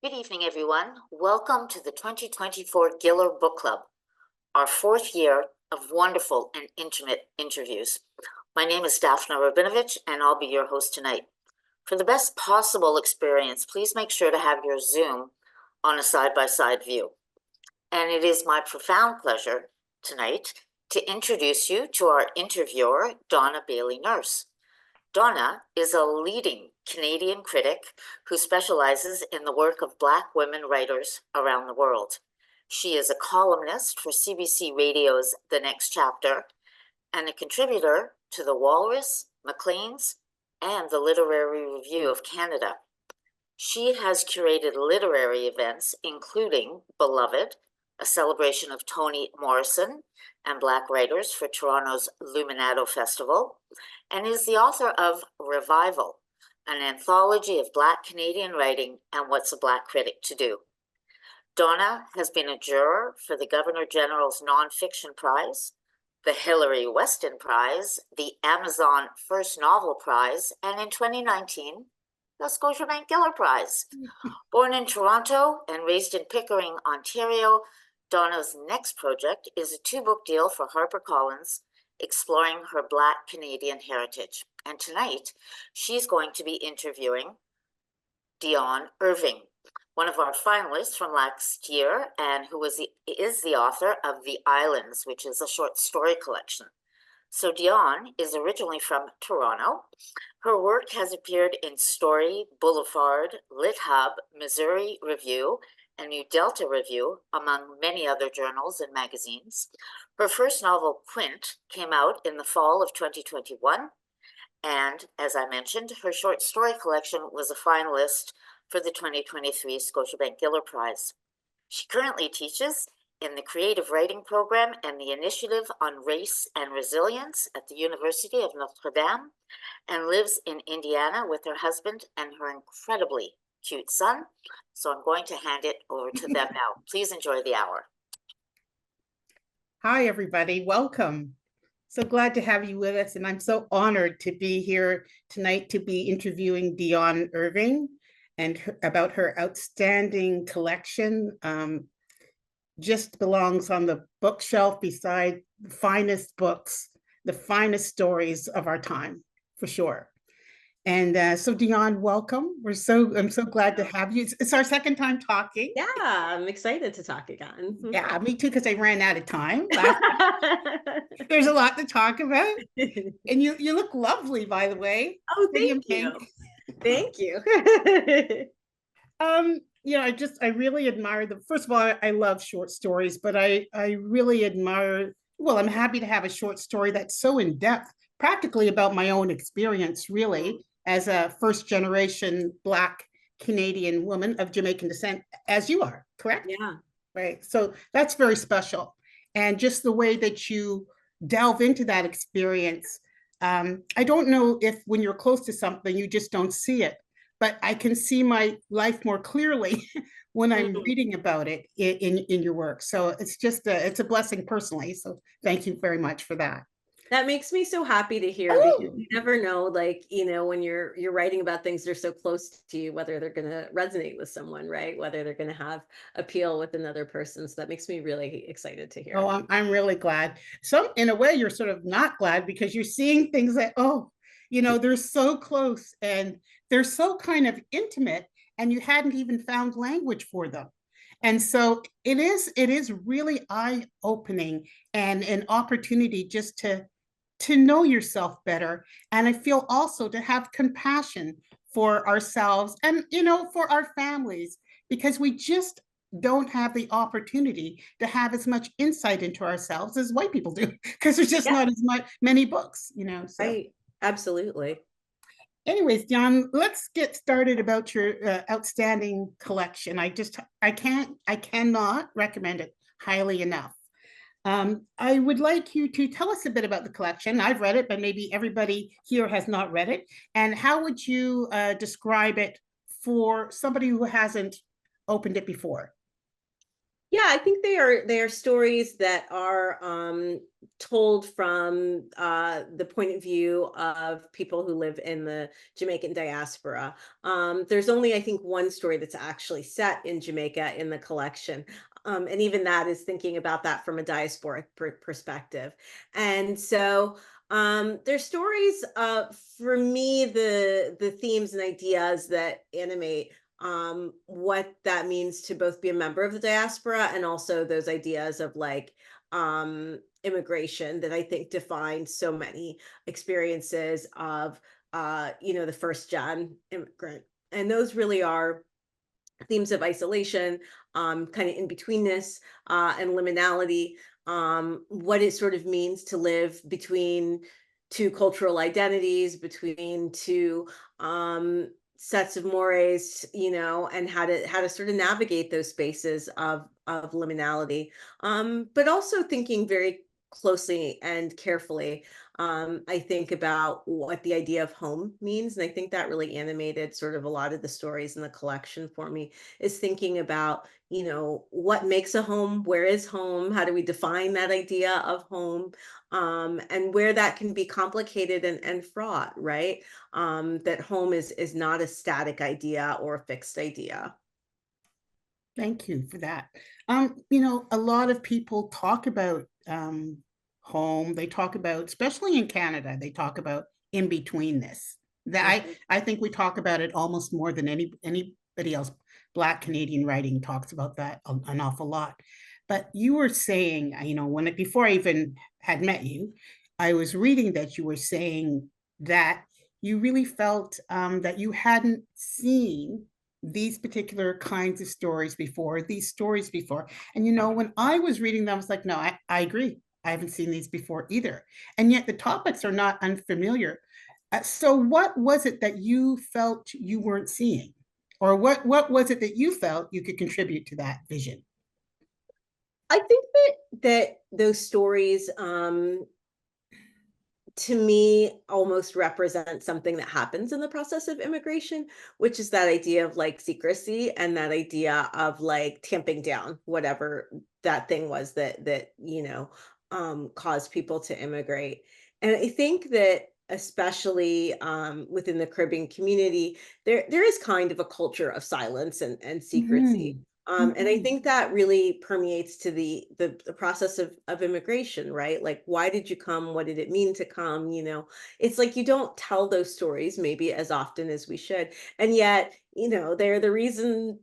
Good evening, everyone. Welcome to the 2024 Giller Book Club, our fourth year of wonderful and intimate interviews. My name is Daphna Rabinovich, and I'll be your host tonight. For the best possible experience, please make sure to have your Zoom on a side-by-side view. And it is my profound pleasure tonight to introduce you to our interviewer, Donna Bailey-Nurse. Donna is a leading Canadian critic who specializes in the work of Black women writers around the world. She is a columnist for CBC Radio's The Next Chapter and a contributor to The Walrus, Maclean's, and the Literary Review of Canada. She has curated literary events, including Beloved, a celebration of Toni Morrison and Black writers for Toronto's Luminato Festival, and is the author of Revival, an anthology of Black Canadian writing and What's a Black Critic to Do. Donna has been a juror for the Governor General's Nonfiction Prize, the Hilary Weston Prize, the Amazon First Novel Prize, and in 2019, the Scotiabank Giller Prize. Born in Toronto and raised in Pickering, Ontario, Donna's next project is a two-book deal for HarperCollins exploring her Black Canadian heritage. And tonight, she's going to be interviewing Dionne Irving, one of our finalists from last year, and who is the author of The Islands, which is a short story collection. So Dionne is originally from Toronto. Her work has appeared in Story, Boulevard, Lit Hub, Missouri Review, and New Delta Review, among many other journals and magazines. Her first novel, Quint, came out in the fall of 2021. And as I mentioned, her short story collection was a finalist for the 2023 Scotiabank Giller Prize. She currently teaches in the Creative Writing Program and the Initiative on Race and Resilience at the University of Notre Dame, and lives in Indiana with her husband and her incredibly cute son. So I'm going to hand it over to them now. Please enjoy the hour. Hi, everybody. Welcome. So glad to have you with us. And I'm so honored to be here tonight to be interviewing Dionne Irving and about her outstanding collection. Just belongs on the bookshelf beside the finest books, the finest stories of our time, for sure. And so Dionne, welcome. I'm so glad to have you. It's our second time talking. Yeah, I'm excited to talk again. Yeah, me too, because I ran out of time. There's a lot to talk about. And you look lovely, by the way. Oh, thank you. Thank you. I really admire first of all, I love short stories, but I really admire, I'm happy to have a short story that's so in depth, practically about my own experience, really, as a first generation Black Canadian woman of Jamaican descent, as you are, correct? Yeah. Right. So that's very special. And just the way that you delve into that experience. I don't know if when you're close to something, you just don't see it, but I can see my life more clearly when I'm reading about it in your work. So it's just it's a blessing personally. So thank you very much for that. That makes me so happy to hear, because you never know, like, when you're writing about things that are so close to you, whether they're going to resonate with someone, right? Whether they're going to have appeal with another person. So that makes me really excited to hear. Oh, I'm really glad. So in a way, you're sort of not glad because you're seeing things that, they're so close and they're so kind of intimate, and you hadn't even found language for them. And so it is really eye-opening and an opportunity just to know yourself better. And I feel also to have compassion for ourselves and, for our families, because we just don't have the opportunity to have as much insight into ourselves as white people do, because there's just not as many books, So. Right. Absolutely. Anyways, Dionne, let's get started about your outstanding collection. I cannot recommend it highly enough. I would like you to tell us a bit about the collection. I've read it, but maybe everybody here has not read it. And how would you describe it for somebody who hasn't opened it before? Yeah, I think they are stories that are told from the point of view of people who live in the Jamaican diaspora. There's only, I think, one story that's actually set in Jamaica in the collection. And even that is thinking about that from a diasporic perspective. And so there's stories, for me, the themes and ideas that animate what that means to both be a member of the diaspora and also those ideas of like immigration that I think define so many experiences of the first gen immigrant. And those really are themes of isolation, kind of in betweenness, and liminality, what it sort of means to live between two cultural identities, between two sets of mores, and how to sort of navigate those spaces of liminality, but also thinking very closely and carefully, I think about what the idea of home means. And I think that really animated sort of a lot of the stories in the collection for me, is thinking about, what makes a home, where is home, how do we define that idea of home, and where that can be complicated and fraught, right? That home is not a static idea or a fixed idea. Thank you for that. A lot of people talk about home. They talk about, especially in Canada, they talk about in betweenness. That Mhm. I think we talk about it almost more than anybody else. Black Canadian writing talks about that an awful lot. But you were saying, before I even had met you, I was reading that you were saying that you really felt that you hadn't seen these particular kinds of stories before, these stories before. And when I was reading them, I was like, no, I agree. I haven't seen these before either. And yet the topics are not unfamiliar. So what was it that you felt you weren't seeing? Or what was it that you felt you could contribute to that vision? I think that those stories, to me, almost represent something that happens in the process of immigration, which is that idea of like secrecy and that idea of like tamping down whatever that thing was that caused people to immigrate. And I think that especially within the Caribbean community, there is kind of a culture of silence and secrecy. Mhm. And I Mhm. think that really permeates to the process of immigration, right? Like, why did you come? What did it mean to come? It's like you don't tell those stories maybe as often as we should. And yet, they're the reason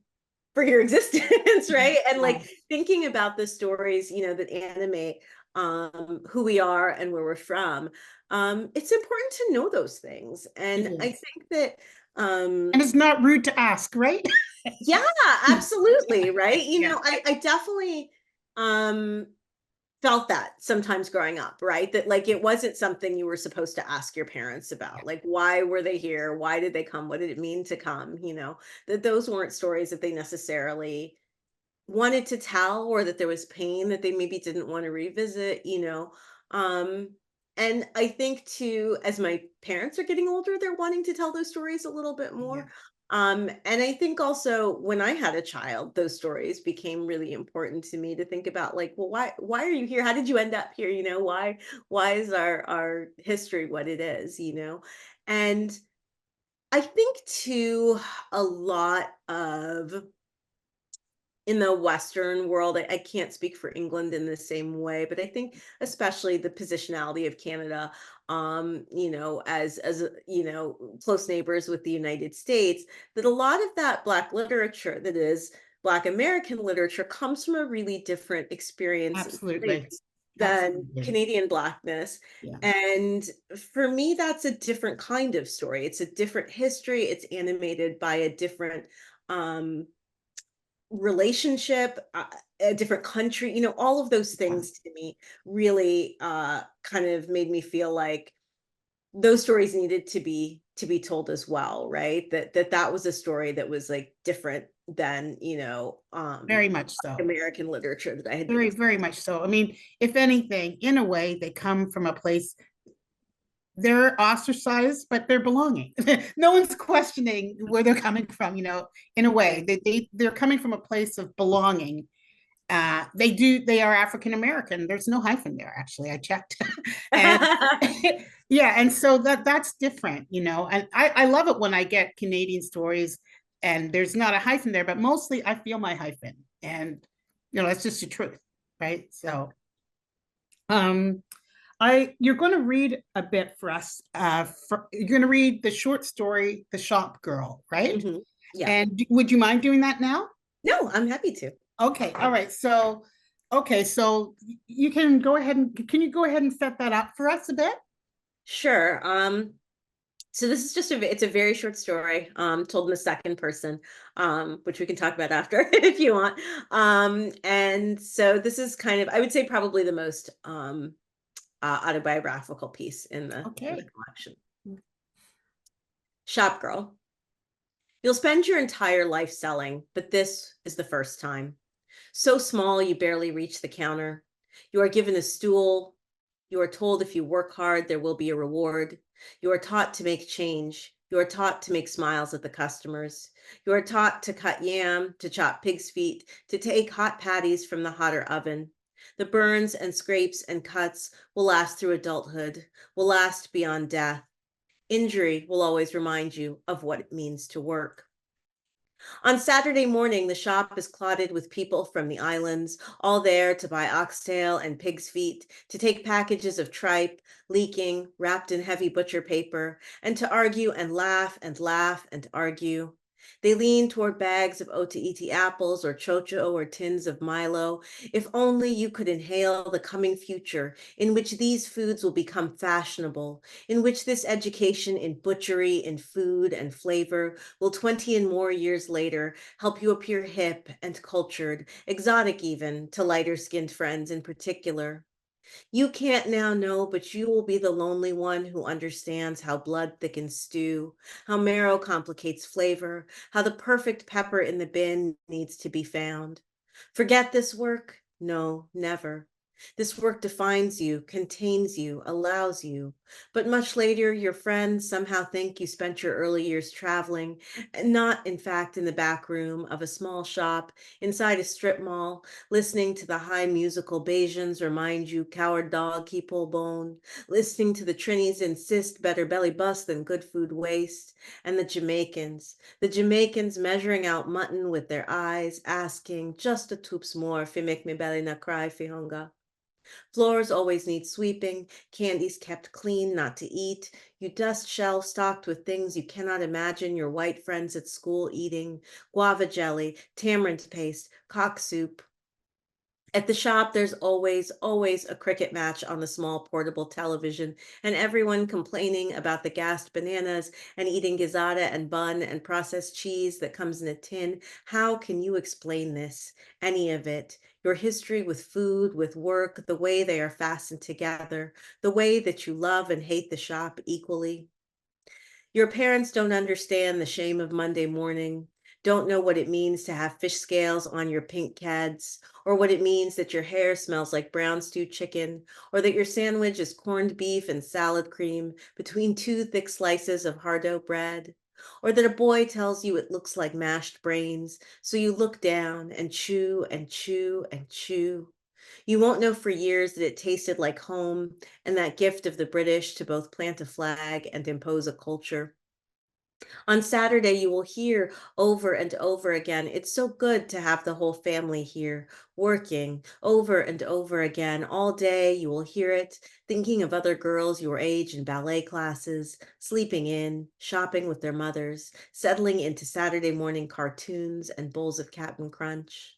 for your existence, right? And like Yes, thinking about the stories, that animate who we are and where we're from. It's important to know those things. it And I is. think that And it's not rude to ask, right? yeah, absolutely. Right. Yeah. I definitely um felt that sometimes growing up, right? That like it wasn't something you were supposed to ask your parents about. Like, why were they here? Why did they come? What did it mean to come? That those weren't stories that they necessarily wanted to tell, or that there was pain that they maybe didn't want to revisit. Um, and I think too, as my parents are getting older, they're wanting to tell those stories a little bit Yeah. more. And I think also when I had a child, those stories became really important to me to think about, like, well, why are you here? How did you end up here? Why is our history what it is? And I think too, a lot of in the Western world, I can't speak for England in the same way, but I think especially the positionality of Canada, as close neighbors with the United States, that a lot of that Black literature, that is Black American literature, comes from a really different experience and Absolutely. place than Absolutely. Canadian Blackness. Yeah. And for me, that's a different kind of story. It's a different history. It's animated by a different um relationship, a different country, all of those Yeah. things to me really kind of made me feel like those stories needed to be told as well, right? That was a story that was like different than Very much so. American literature that I had been Very, very much so. I mean, if anything, in a way, they come from a place, they're ostracized, but they're belonging. No one's questioning where they're coming from, in a way. They're coming from a place of belonging. They are African American. There's no hyphen there, actually. I checked. And yeah, and so that's different, you know. And I love it when I get Canadian stories and there's not a hyphen there, but mostly I feel my hyphen. And you know, that's just the truth, right? So um you're going to read a bit for us. You're going to read the short story, The Shop Girl, right? Mhm. Yeah. And would you mind doing that now? No, I'm happy to. Okay, all right. So, okay, so you can go ahead and can you go ahead and set that up for us a bit? Sure. So this is just it's a very short story, told in the second person, which we can talk about after if you want. And so this is kind of, I would say, probably the most autobiographical piece in the Okay. collection. Shop Girl. You'll spend your entire life selling, but this is the first time. So small you barely reach the counter. You are given a stool. You are told if you work hard, there will be a reward. You are taught to make change. You are taught to make smiles at the customers. You are taught to cut yam, to chop pig's feet, to take hot patties from the hotter oven. The burns and scrapes and cuts will last through adulthood, will last beyond death. Injury will always remind you of what it means to work. On Saturday morning, the shop is clotted with people from the islands, all there to buy oxtail and pig's feet, to take packages of tripe, leaking, wrapped in heavy butcher paper, and to argue and laugh and laugh and argue. They lean toward bags of Otaiti apples or chocho or tins of Milo. If only you could inhale the coming future in which these foods will become fashionable, in which this education in butchery, in food and flavor will 20 and more years later help you appear hip and cultured, exotic even, to lighter skinned friends in particular. You can't now know, but you will be the lonely one who understands how blood thickens stew, how marrow complicates flavor, how the perfect pepper in the bin needs to be found. Forget this work? No, never. This work defines you, contains you, allows you. But much later, your friends somehow think you spent your early years traveling, and not, in fact, in the back room of a small shop inside a strip mall, listening to the high musical Bajans remind you coward dog keep whole bone, listening to the Trinis insist better belly bust than good food waste, and the Jamaicans measuring out mutton with their eyes, asking just a toops more fi make me belly na cry fi hunger. Floors always need sweeping, candies kept clean, not to eat. You dust shelves stocked with things you cannot imagine your white friends at school eating, guava jelly, tamarind paste, cock soup. At the shop, there's always a cricket match on the small portable television, and everyone complaining about the gassed bananas and eating gizzada and bun and processed cheese that comes in a tin. How can you explain this? Any of it? Your history with food, with work, the way they are fastened together, the way that you love and hate the shop equally. Your parents don't understand the shame of Monday morning, don't know what it means to have fish scales on your pink cads, or what it means that your hair smells like brown stewed chicken, or that your sandwich is corned beef and salad cream between two thick slices of hardo bread, or that a boy tells you it looks like mashed brains, so you look down and chew and chew and chew. You won't know for years that it tasted like home and that gift of the British to both plant a flag and impose a culture. On Saturday, you will hear over and over again, it's so good to have the whole family here, working over and over again. All day, you will hear it, thinking of other girls your age in ballet classes, sleeping in, shopping with their mothers, settling into Saturday morning cartoons and bowls of Captain Crunch.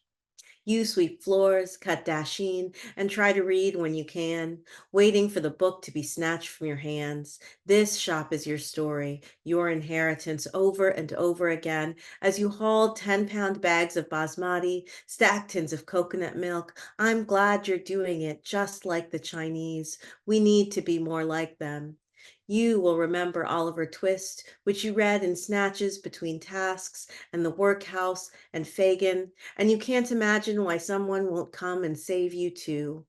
You sweep floors, cut dasheen, and try to read when you can, waiting for the book to be snatched from your hands. This shop is your story, your inheritance over and over again as you haul 10-pound bags of basmati, stacked tins of coconut milk. I'm glad you're doing it just like the Chinese. We need to be more like them. You will remember Oliver Twist, which you read in snatches between tasks, and the workhouse, and Fagin, and you can't imagine why someone won't come and save you too.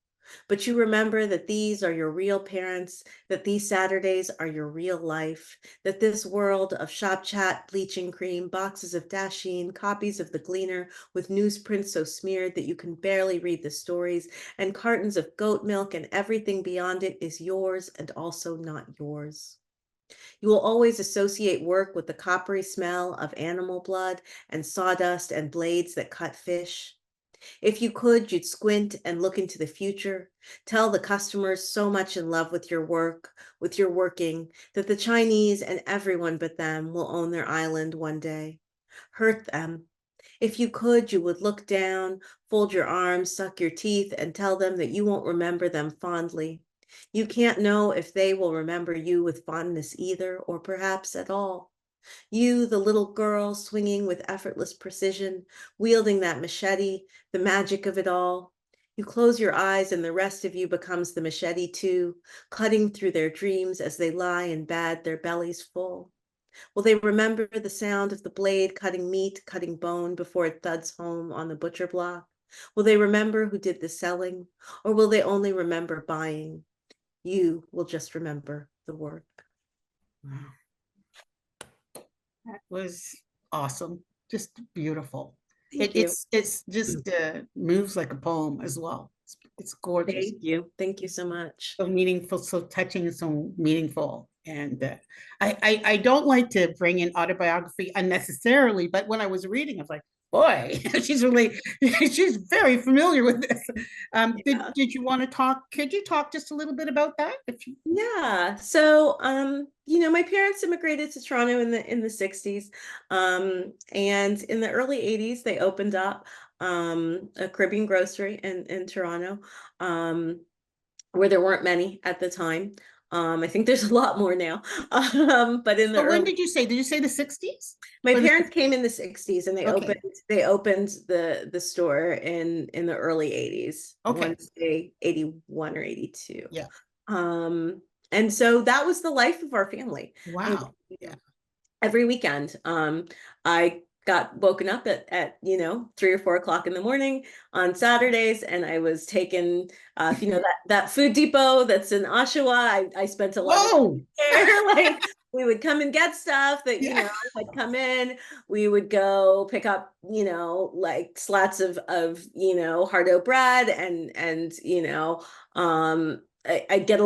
But you remember that these are your real parents, that these Saturdays are your real life, that this world of shop chat, bleaching cream, boxes of Dasheen, copies of The Gleaner with newsprint so smeared that you can barely read the stories, and cartons of goat milk and everything beyond it is yours and also not yours. You will always associate work with the coppery smell of animal blood and sawdust and blades that cut fish. If you could, you'd squint and look into the future, tell the customers so much in love with your work, with your working, that the Chinese and everyone but them will own their island one day. Hurt them. If you could, you would look down, fold your arms, suck your teeth, and tell them that you won't remember them fondly. You can't know if they will remember you with fondness either, or perhaps at all. You, the little girl, swinging with effortless precision, wielding that machete, the magic of it all. You close your eyes and the rest of you becomes the machete too, cutting through their dreams as they lie in bed, their bellies full. Will they remember the sound of the blade cutting meat, cutting bone before it thuds home on the butcher block? Will they remember who did the selling, or will they only remember buying? You will just remember the work. Wow. That was awesome. Just beautiful. Thank you. It's just moves like a poem as well. It's gorgeous. Thank you. Thank you so much. So meaningful, so touching, so meaningful. And I don't like to bring in autobiography unnecessarily, but when I was reading, I was like, boy, she's very familiar with this. Did you want to talk? Could you talk just a little bit about that? Yeah. So, my parents immigrated to Toronto in the 60s. And in the early 80s, they opened up a Caribbean grocery in Toronto, where there weren't many at the time. I think there's a lot more now. But in the when did you say? Did you say the 60s? My parents came in the 60s and they Okay. opened the store in the early 80s. I Okay. want to say 81 or 82. Yeah. And so that was the life of our family. Wow. Yeah. Every weekend, I got woken up at 3 or 4 o'clock in the morning on Saturdays, and I was taken, that Food Depot that's in Oshawa. I spent a lot of time there. Like, we would come and get stuff that had come in. We would go pick up like slats of hard dough bread and I'd get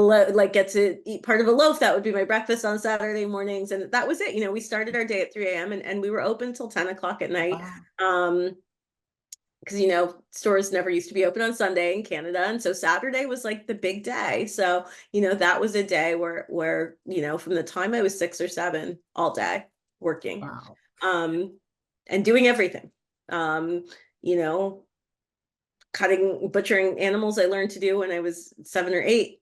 get to eat part of a loaf. That would be my breakfast on Saturday mornings. And that was it. We started our day at 3 a.m. and we were open till 10 o'clock at night. Wow. Because, stores never used to be open on Sunday in Canada. And so Saturday was like the big day. So, that was a day where from the time I was 6 or 7 all day working, wow. And doing everything, butchering animals I learned to do when I was 7 or 8,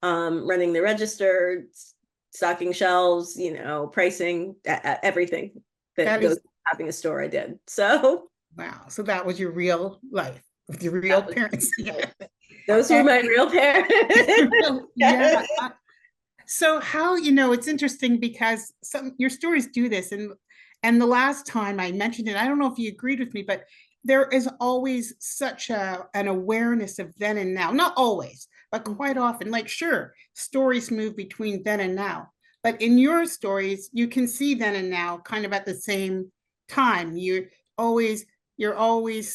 running the register, stocking shelves, pricing, everything that goes with having a store I did. So. Wow. So that was your real life with your real parents. Those were my real parents. Yeah. So how, it's interesting because your stories do this. And the last time I mentioned it, I don't know if you agreed with me, but there is always such an awareness of then and now. Not always, but quite often. Like, sure, stories move between then and now. But in your stories, you can see then and now kind of at the same time. You're always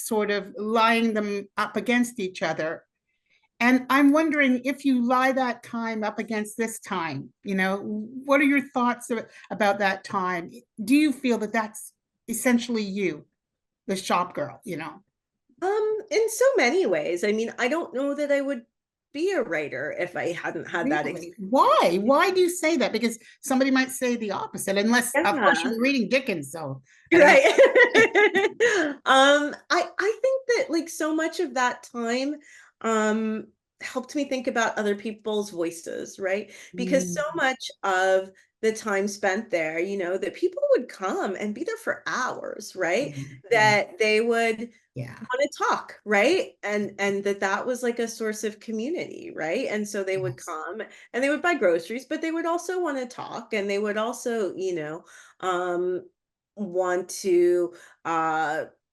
sort of lining them up against each other. And I'm wondering if you lie that time up against this time, what are your thoughts about that time? Do you feel that that's essentially you, the shop girl, In so many ways. I mean, I don't know that I would be a writer if I hadn't had that experience. Why do you say that? Because somebody might say the opposite, unless of course you were reading Dickens, so right. I think that like so much of that time helped me think about other people's voices, right? Because so much of the time spent there, that people would come and be there for hours, right? That they would want to talk, right? And that was like a source of community, right? And so they would come and they would buy groceries, but they would also want to talk, and they would also, want to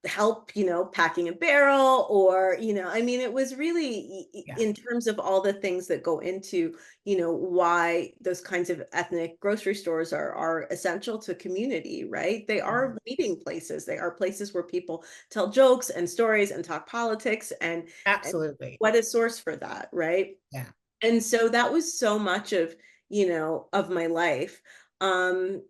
help, packing a barrel, or, I mean, it was really Yeah, in terms of all the things that go into, why those kinds of ethnic grocery stores are essential to community, right? They are meeting places. They are places where people tell jokes and stories and talk politics, and absolutely. what a source for that, right? Yeah. And so that was so much of, of my life. Um,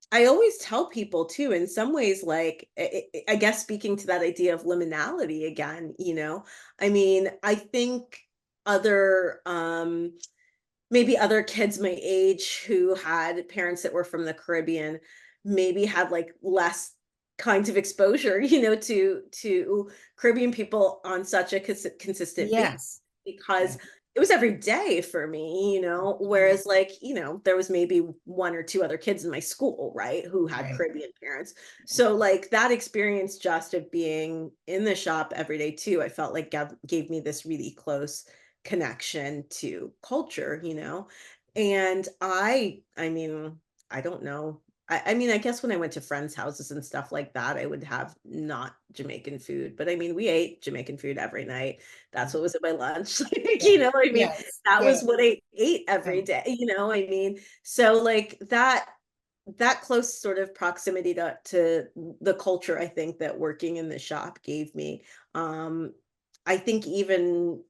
I always tell people too, in some ways, like, I guess speaking to that idea of liminality again, I mean, I think other, maybe other kids my age who had parents that were from the Caribbean maybe had like less kinds of exposure, to Caribbean people on such a consistent basis, Yes. because Yeah. it was every day for me, whereas like, there was maybe one or two other kids in my school, right, who had Right. Caribbean parents. So like that experience just of being in the shop every day too, I felt like gave me this really close connection to culture, and I mean, I don't know. I mean, I guess when I went to friends' houses and stuff like that, I would have not Jamaican food, but I mean, we ate Jamaican food every night. That's what was at my lunch. Like, Yeah. I mean, Yes. that Yeah. was what I ate Yeah. every day, I mean, so like that close sort of proximity to the culture, I think that working in the shop gave me. I think even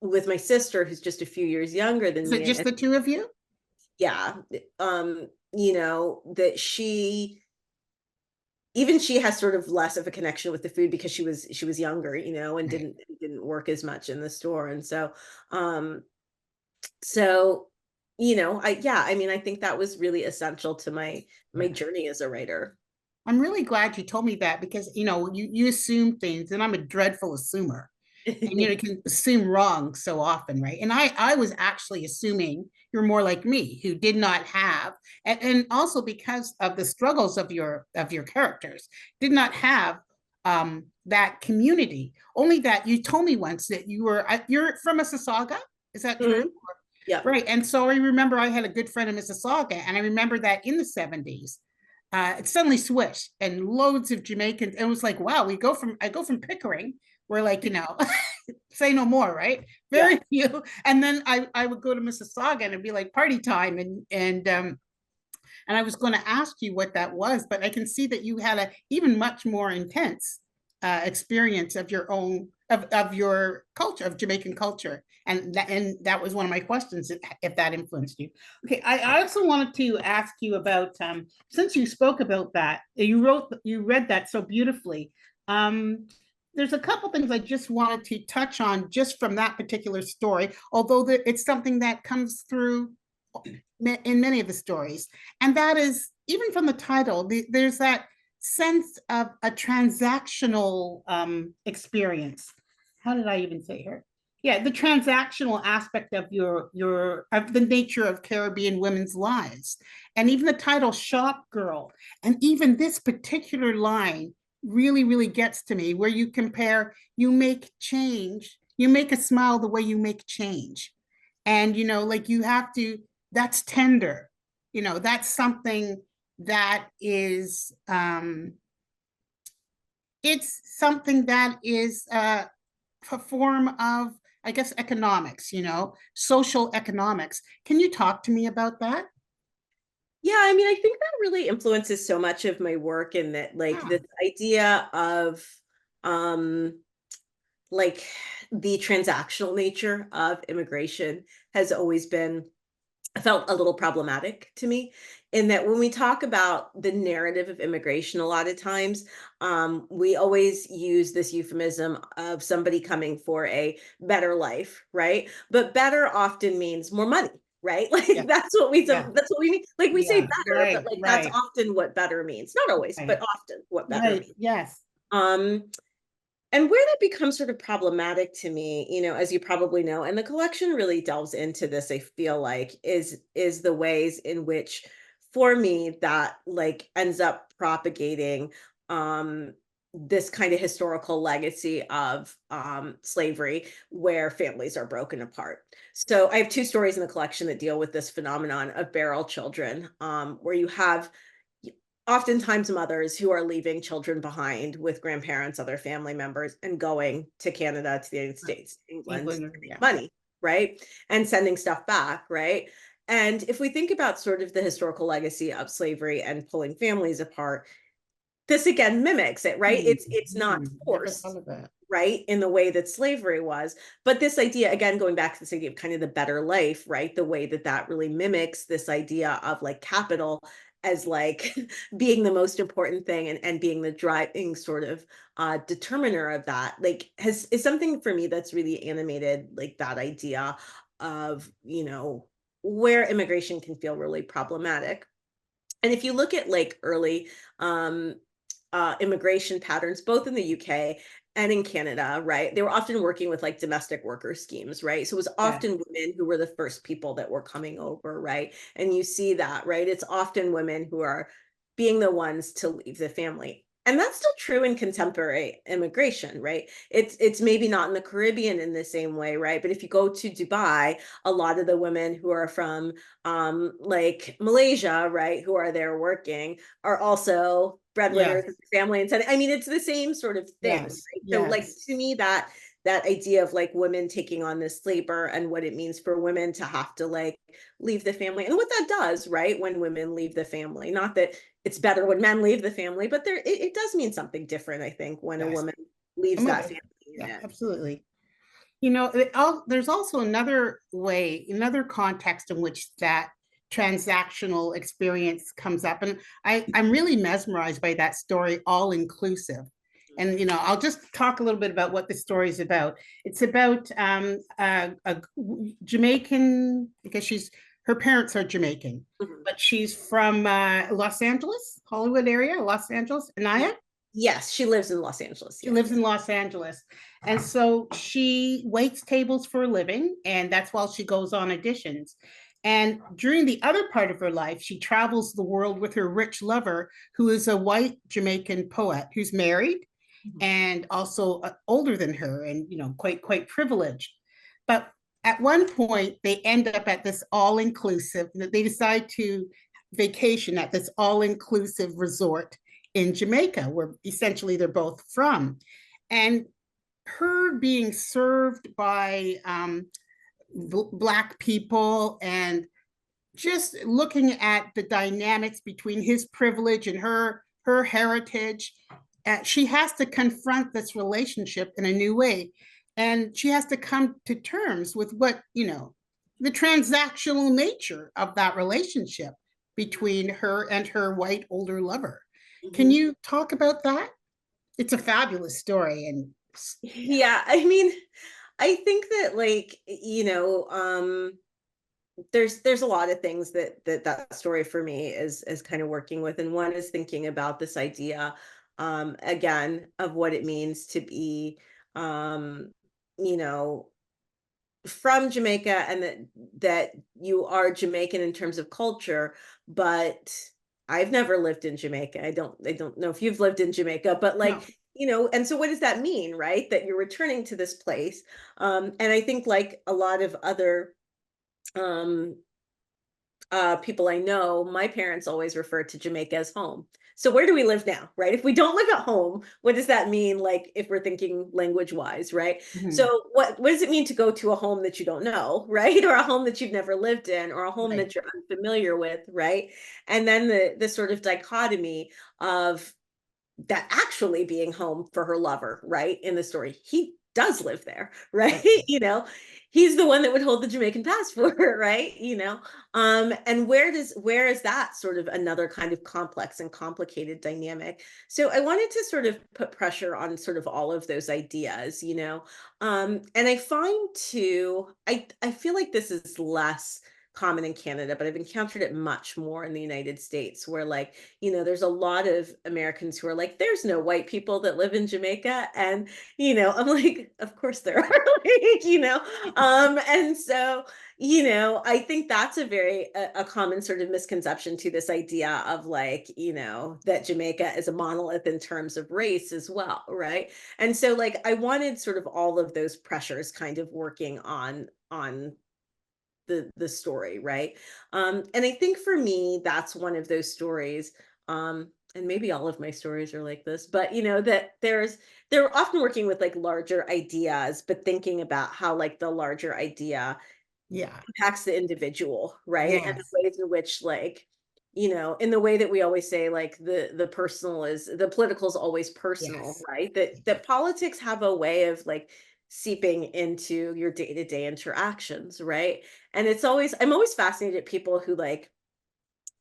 with my sister, who's just a few years younger than Is it me, just and the two of you? yeah, that even she has sort of less of a connection with the food because she was younger, and Right. didn't work as much in the store. And um, so, I mean, I think that was really essential to my Yeah. journey as a writer. I'm really glad you told me that because you assume things, and I'm a dreadful assumer. And you can assume wrong so often, right? And I was actually assuming you're more like me, who did not have, and also because of the struggles of your characters, did not have that community. Only that you told me once that you're from Mississauga. Is that true? Mhm. Yep. Right. And so I remember I had a good friend in Mississauga, and I remember that in the 70s, it suddenly switched and loads of Jamaicans. It was like, wow, I go from Pickering, where like, say no more, right? Yeah. Very few. And then I would go to Mississauga and it'd be like party time. And I was going to ask you what that was, but I can see that you had a even much more intense experience of your own of your culture, of Jamaican culture, and that was one of my questions, if that influenced you. Okay, I also wanted to ask you about since you spoke about that, you read that so beautifully. Um, there's a couple things I just wanted to touch on just from that particular story, although it's something that comes through in many of the stories. And that is, even from the title, there's that sense of a transactional experience. How did I even say here? Yeah, the transactional aspect of of the nature of Caribbean women's lives. And even the title Shop Girl. And even this particular line really, really gets to me, where you compare, you make change, you make a smile the way you make change. And like you have to, that's tender, that's something that is it's something that is a form of, I guess, economics, social economics. Can you talk to me about that? Yeah, I mean, I think that really influences so much of my work, in that, like, Yeah. this idea of, um, like, the transactional nature of immigration has always been felt a little problematic to me, in that when we talk about the narrative of immigration, a lot of times, we always use this euphemism of somebody coming for a better life, right? But better often means more money, right? Yeah. Like Yeah. that's what we mean. Like, we say Yeah. better, but Right. like that's Right. often what better means. Not always, but Right. often what better Right. means. Yes. Um, and where that becomes sort of problematic to me, as you probably know, and the collection really delves into this, I feel like, is the ways in which, for me, that like ends up propagating um this kind of historical legacy of slavery, where families are broken apart. So I have two stories in the collection that deal with this phenomenon of barrel children, where you have oftentimes mothers who are leaving children behind with grandparents, other family members, and going to Canada, to the United States, England, to make Yeah. money, right? And sending stuff back, right? And if we think about sort of the historical legacy of slavery and pulling families apart, this again mimics it, right? It's not Never forced, thought of that. right, in the way that slavery was. But this idea, again, going back to this idea of kind of the better life, right? The way that that really mimics this idea of like capital as like being the most important thing, and being the driving sort of determiner of that, like is something for me that's really animated, like that idea of, where immigration can feel really problematic. And if you look at like early um, immigration patterns, both in the UK and in Canada, right? They were often working with like domestic worker schemes, right? So it was Yeah. often women who were the first people that were coming over, right? And you see that, right? It's often women who are being the ones to leave the family. And that's still true in contemporary immigration, right? It's maybe not in the Caribbean in the same way, right? But if you go to Dubai, a lot of the women who are from like Malaysia, right, who are there working, are also breadwinners Yes. of the family. And I mean, it's the same sort of thing, Yes. right? So like Yes. to me, that idea of like women taking on this labor and what it means for women to have to like leave the family, and what that does, right, when women leave the family. Not that it's better when men leave the family, but it does mean something different, I think, when a Yes. woman leaves that family Yeah, unit. absolutely. There's also another way, another context in which that transactional experience comes up. And I'm really mesmerized by that story, All Inclusive. And, I'll just talk a little bit about what the story is about. It's about a Jamaican, because her parents are Jamaican, Mhm. but she's from Los Angeles, Hollywood area, Los Angeles, Anaya. Yes, she lives in Los Angeles. She Yes. lives in Los Angeles. And so she waits tables for a living, and that's while she goes on auditions. And during the other part of her life, she travels the world with her rich lover, who is a white Jamaican poet who's married Mhm. and also older than her, and quite privileged. But at one point, they end up at this all-inclusive. They decide to vacation at this all-inclusive resort in Jamaica, where essentially they're both from. And her being served by Black people, and just looking at the dynamics between his privilege and her heritage, she has to confront this relationship in a new way. And she has to come to terms with the transactional nature of that relationship between her and her white older lover. Can Mhm. you talk about that? It's a fabulous story. And Yeah, I mean, I think that like, there's a lot of things that story for me is kind of working with. And one is thinking about this idea again of what it means to be um you know from Jamaica, and that you are Jamaican in terms of culture. But I've never lived in Jamaica. I don't know if you've lived in Jamaica, but no, like, and so what does that mean, right? That you're returning to this place. And I think like a lot of other um people I know, my parents always refer to Jamaica as home. So where do we live now, right? If we don't live at home, what does that mean? Like if we're thinking language wise, right? mhm, So what does it mean to go to a home that you don't know, right? Or a home that you've never lived in, or a home right, that you're unfamiliar with, right? And then the sort of dichotomy of that actually being home for her lover, right? In the story, he does live there, right? right. He's the one that would hold the Jamaican passport, right? And where is that sort of another kind of complex and complicated dynamic? So I wanted to sort of put pressure on sort of all of those ideas, and I find too, I feel like this is less common in Canada, but I've encountered it much more in the United States, where like, there's a lot of Americans who are like, there's no white people that live in Jamaica. And, I'm like, of course there are, like, and so, I think that's a common sort of misconception to this idea of like, that Jamaica is a monolith in terms of race as well, right? And so like I wanted sort of all of those pressures kind of working on the story, right? And I think for me, that's one of those stories And maybe all of my stories are like this, but that they're often working with like larger ideas, but thinking about how like the larger idea Yeah. impacts the individual, right? And the Yes. ways in which like, in the way that we always say, like the political is always personal, Yes. right? That politics have a way of like seeping into your day-to-day interactions, right? And I'm always fascinated at people who like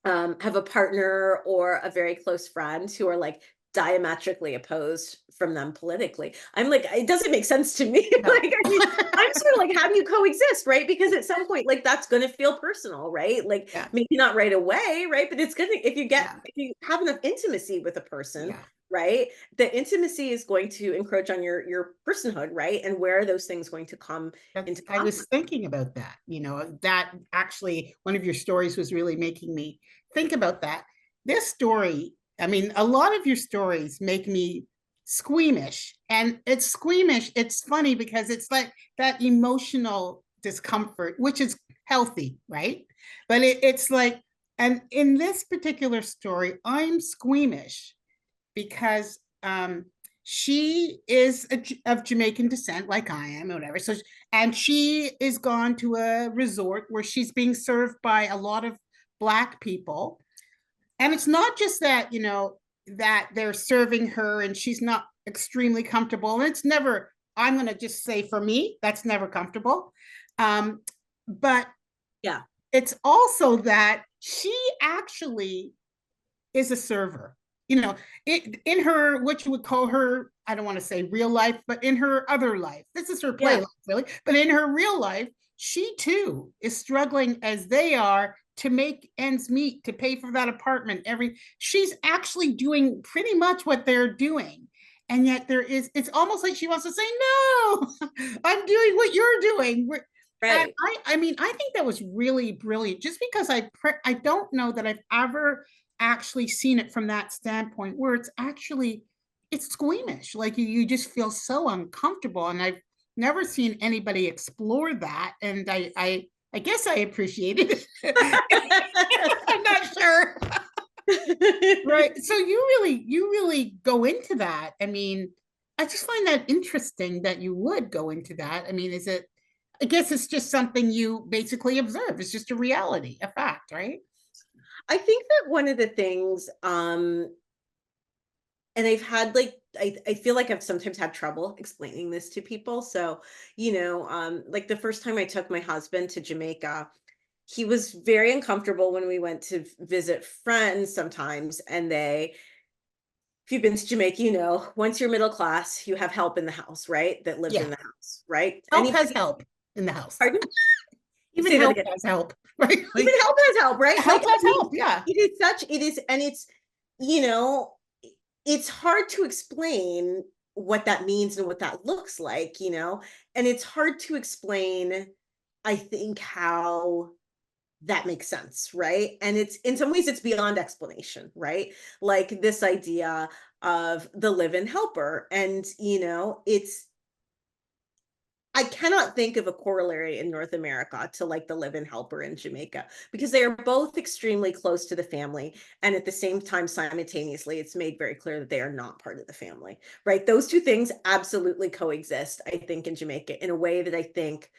have a partner or a very close friend who are like diametrically opposed from them politically. I'm like, it doesn't make sense to me. No. Like, I mean, I'm sort of like, how do you coexist, right? Because at some point, like that's going to feel personal, right? Like Yeah. maybe not right away, right? But it's gonna Yeah. if you have enough intimacy with a person, Yeah. right? The intimacy is going to encroach on your personhood, right? And where are those things going to come into I was conflict? thinking about that, that actually one of your stories was really making me think about that. This story, I mean, a lot of your stories make me squeamish, and it's squeamish. It's funny because it's like that emotional discomfort, which is healthy, right? But it's like, and in this particular story, I'm squeamish because she is of Jamaican descent, like I am, or whatever. So, and she is gone to a resort where she's being served by a lot of Black people. And it's not just that, that they're serving her and she's not extremely comfortable. And it's never, I'm going to just say for me, that's never comfortable. But Yeah. it's also that she actually is a server. In her, what you would call her, I don't want to say real life, but in her other life, this is her play Yeah. life, really. But in her real life, she too is struggling as they are to make ends meet, to pay for that apartment. She's actually doing pretty much what they're doing. And yet it's almost like she wants to say, no, I'm doing what you're doing. And Right. I mean, I think that was really brilliant just because I don't know that I've ever actually seen it from that standpoint where it's squeamish, like you just feel so uncomfortable, and I've never seen anybody explore that, and I guess I appreciated it. I'm not sure. Right, so you really go into that. I mean, I just find that interesting that you would go into that. I mean, I guess it's just something you basically observe. It's just a reality, a fact, right? I think that one of the things, and I've had like, I feel like I've sometimes had trouble explaining this to people. So, like the first time I took my husband to Jamaica, he was very uncomfortable when we went to visit friends sometimes. And if you've been to Jamaica, once you're middle class, you have help in the house, right? That lives Yeah, in the house, right? help has Anybody, help in the house. pardon? Even Say that help again. has help, right? Even help has help, right? Help Like, I has mean, help, yeah. you know, it's hard to explain what that means and what that looks like, and it's hard to explain, I think, how that makes sense, right? And it's in some ways it's beyond explanation, right? Like this idea of the live-in helper. And I cannot think of a corollary in North America to like the live-in helper in Jamaica, because they are both extremely close to the family. And at the same time, simultaneously, it's made very clear that they are not part of the family, right? Those two things absolutely coexist, I think, in Jamaica in a way that I think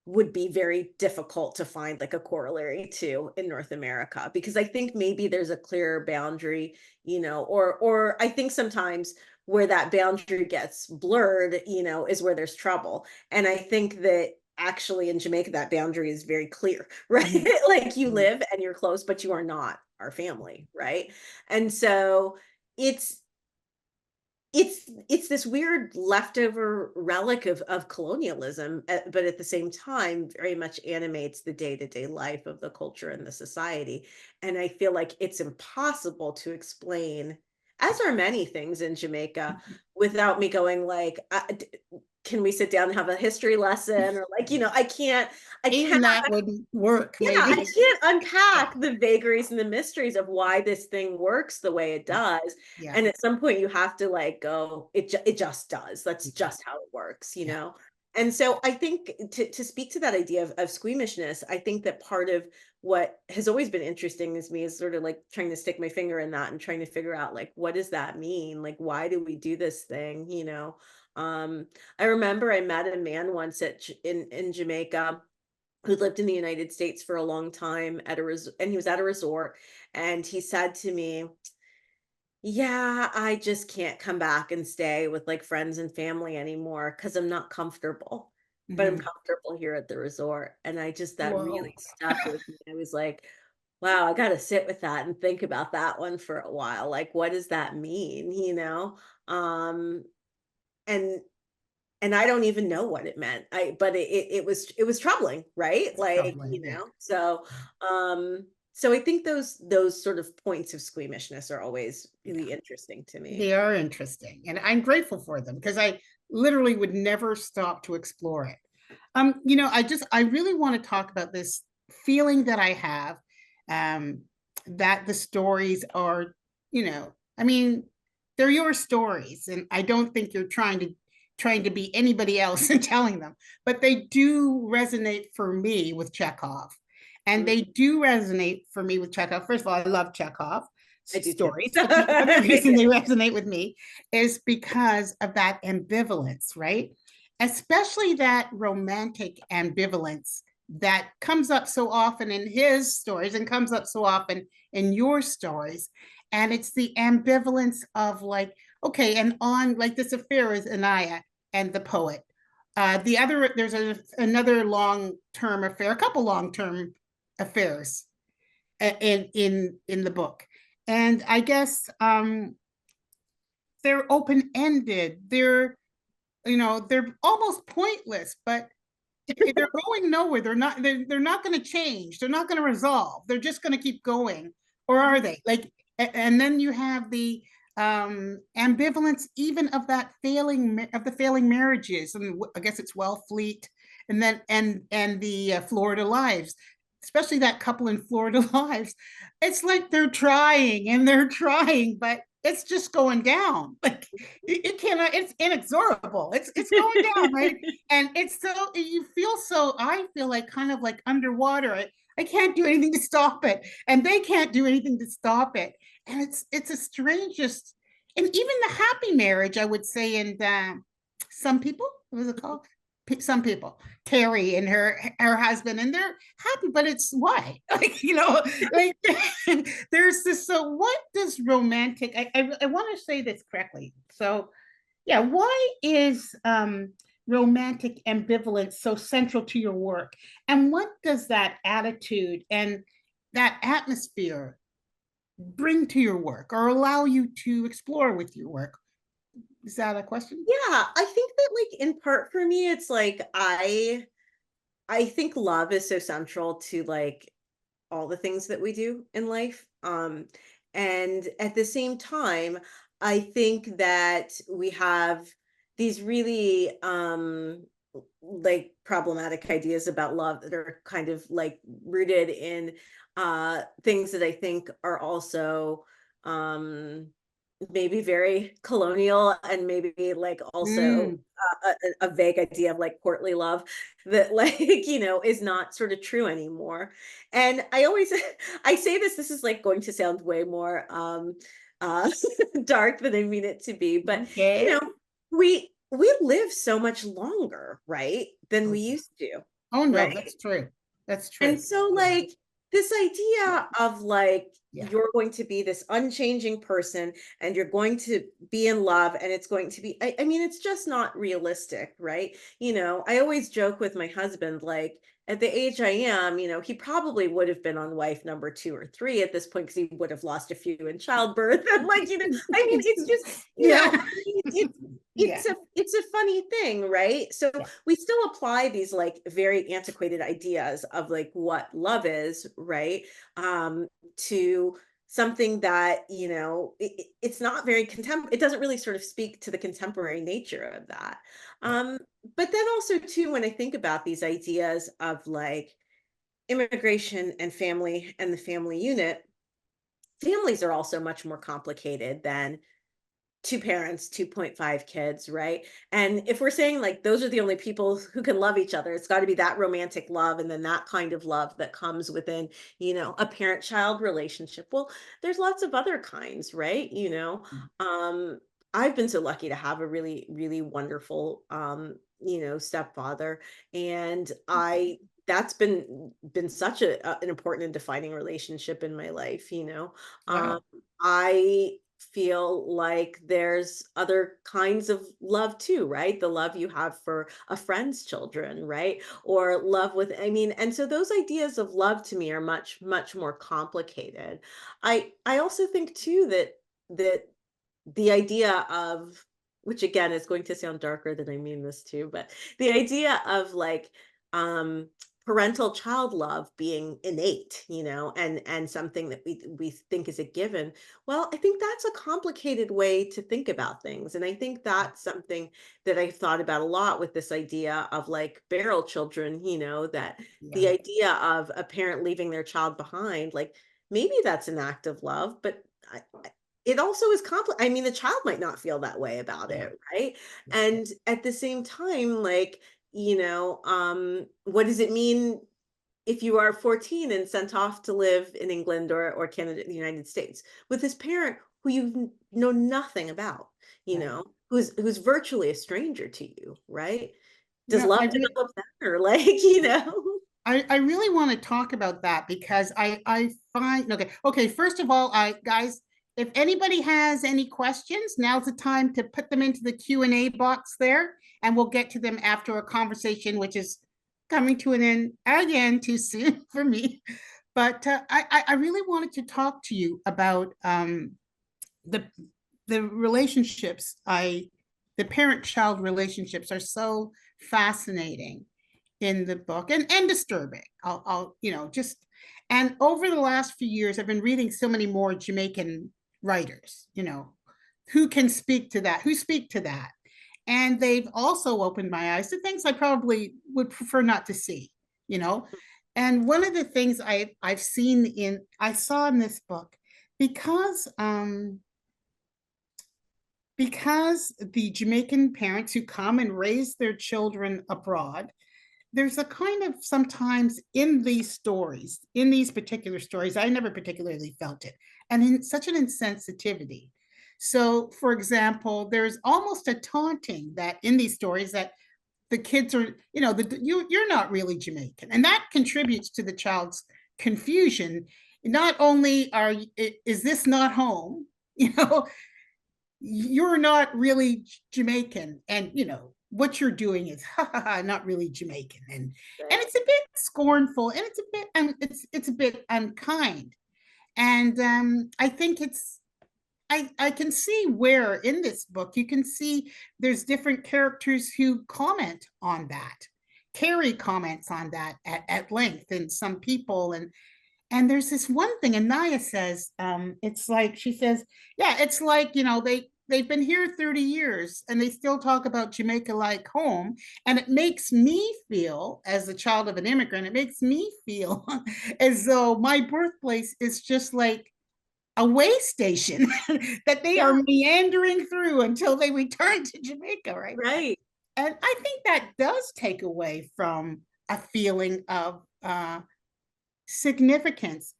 would be very difficult to find like a corollary to in North America, because I think maybe there's a clearer boundary, or I think sometimes where that boundary gets blurred, is where there's trouble. And I think that actually in Jamaica that boundary is very clear, right? Mhm. Like you Mhm. live and you're close, but you are not our family, right? And so it's it's this weird leftover relic of colonialism, but at the same time very much animates the day-to-day life of the culture and the society. And I feel like it's impossible to explain, as are many things in Jamaica, without me going like, can we sit down and have a history lesson, or like, I Even can't that wouldn't work, yeah, I maybe. can't Yeah, unpack the vagaries and the mysteries of why this thing works the way it yeah, does. yeah, And at some point you have to like go, it just does. That's yeah, just how it works, yeah. And so I think to speak to that idea of squeamishness, I think that part of what has always been interesting is me is sort of like trying to stick my finger in that and trying to figure out like what does that mean? Like why do we do this thing? Um, I remember I met a man once in Jamaica who lived in the United States for a long time and he was at a resort, and he said to me, yeah, I just can't come back and stay with like friends and family anymore because I'm not comfortable. But I'm Mhm. comfortable here at the resort. And that Whoa. really stuck with me. I was like, wow, I got to sit with that and think about that one for a while. Like, what does that mean? Um, and I don't even know what it meant. But it was troubling, right? It's Like, troubling. Yeah. um, so I think those sort of points of squeamishness are always Yeah. really interesting to me. They are interesting, and I'm grateful for them because I literally would never stop to explore it. I really want to talk about this feeling that I have, um, that the stories are, I mean, they're your stories, and I don't think you're trying to be anybody else and telling them, but they do resonate for me with Chekhov. And Mm, they do resonate for me with Chekhov. First of all, I love Chekhov I do too. stories. But the other reason they resonate with me is because of that ambivalence, right? Especially that romantic ambivalence that comes up so often in his stories and comes up so often in your stories. And it's the ambivalence of like, okay, and on like this affair is Anaya and the poet. There's another long-term affair, a couple long-term affairs in the book, and I guess they're open-ended. They're almost pointless, but they're going nowhere. They're not going to change. They're not going to resolve. They're just going to keep going. Or are they? Like, and then you have the ambivalence even of the failing marriages, and I guess it's Wellfleet, and then and the Florida Lives, especially that couple in Florida Lives. It's like they're trying and they're trying, but it's just going down. Like it cannot. It's inexorable. It's going down, right? And it's so you feel so. I feel like kind of like underwater. I can't do anything to stop it, and they can't do anything to stop it. And it's a strangest, and even the happy marriage, I would say, and some people, what was it called? Some people, Terry and her husband, and they're happy, but it's why, like like there's this. So what does romantic? I want to say this correctly. So yeah, why is romantic ambivalence so central to your work, and what does that attitude and that atmosphere bring to your work or allow you to explore with your work? Is that a question? Yeah, I think that like in part for me, it's like I think love is so central to like all the things that we do in life. And at the same time, I think that we have these really like problematic ideas about love that are kind of like rooted in things that I think are also um maybe very colonial, and maybe like also Mm, a vague idea of like courtly love that like is not sort of true anymore. And I always I say this is like going to sound way more uh dark than I mean it to be, but you okay. know we live so much longer, right, than Oh, we yeah. used to, Oh no, right? that's true. That's And true. so, Yeah. like, this idea of like, Yeah. you're going to be this unchanging person and you're going to be in love and it's going to be, I mean, it's just not realistic, right? I always joke with my husband, like, at the age I am, he probably would have been on wife number 2 or 3 at this point because he would have lost a few in childbirth. And like, I mean, it's just, Yeah. it's Yeah. it's a funny thing, right? So Yeah. we still apply these like very antiquated ideas of like what love is, right? To something that it's not very it doesn't really sort of speak to the contemporary nature of that. Yeah. um but then also too, when I think about these ideas of like immigration and family and the family unit, families are also much more complicated than two parents, 2.5 kids, right? And if we're saying like those are the only people who can love each other, it's got to be that romantic love and then that kind of love that comes within, a parent-child relationship. Well, there's lots of other kinds, right? Um, I've been so lucky to have a really, really wonderful stepfather. And I that's been such an important and defining relationship in my life. Wow. I feel like there's other kinds of love too, right? The love you have for a friend's children, right? Or love with, I mean, and so those ideas of love to me are much, much more complicated. I also think too that the idea of, which again is going to sound darker than I mean this to, but the idea of like um parental child love being innate, and something that we think is a given. Well, I think that's a complicated way to think about things. And I think that's something that I've thought about a lot with this idea of like barrel children, that the Yeah. idea of a parent leaving their child behind, like maybe that's an act of love, but it also is complex. I mean, the child might not feel that way about Yeah. it, right? Yeah. And at the same time, like, what does it mean if you are 14 and sent off to live in England or Canada, the United States, with this parent who you know nothing about, Right. who's virtually a stranger to you, right? You Does know, love I really, develop there? Like. I really want to talk about that because I find okay, first of all, I guys, if anybody has any questions, now's the time to put them into the Q&A box there, and we'll get to them after a conversation which is coming to an end again too soon for me. But I really wanted to talk to you about the the relationships. The parent-child relationships are so fascinating in the book, and disturbing. I'll just, and over the last few years, I've been reading so many more Jamaican writers, who can speak to that, who speak to that. And they've also opened my eyes to things I probably would prefer not to see, you know. And one of the things I saw in this book, because because the Jamaican parents who come and raise their children abroad, there's a kind of sometimes in these stories, in these particular stories, I never particularly felt it, and in such an insensitivity. So, for example, there's almost a taunting that in these stories that the kids are, you're not really Jamaican, and that contributes to the child's confusion. Not only is this not home, you know, you're not really Jamaican, and what you're doing is not really Jamaican, and Right. it's a bit scornful, and it's a bit it's a bit unkind, and I think I can see where in this book you can see there's different characters who comment on that. Carrie comments on that at length, and some people, and there's this one thing, and Naya says, it's like, she says, yeah, it's like, they've been here 30 years and they still talk about Jamaica like home. And it makes me feel, as the child of an immigrant, it makes me feel as though my birthplace is just like a way station that they Yeah. are meandering through until they return to Jamaica, right? Right. And I think that does take away from a feeling of significance.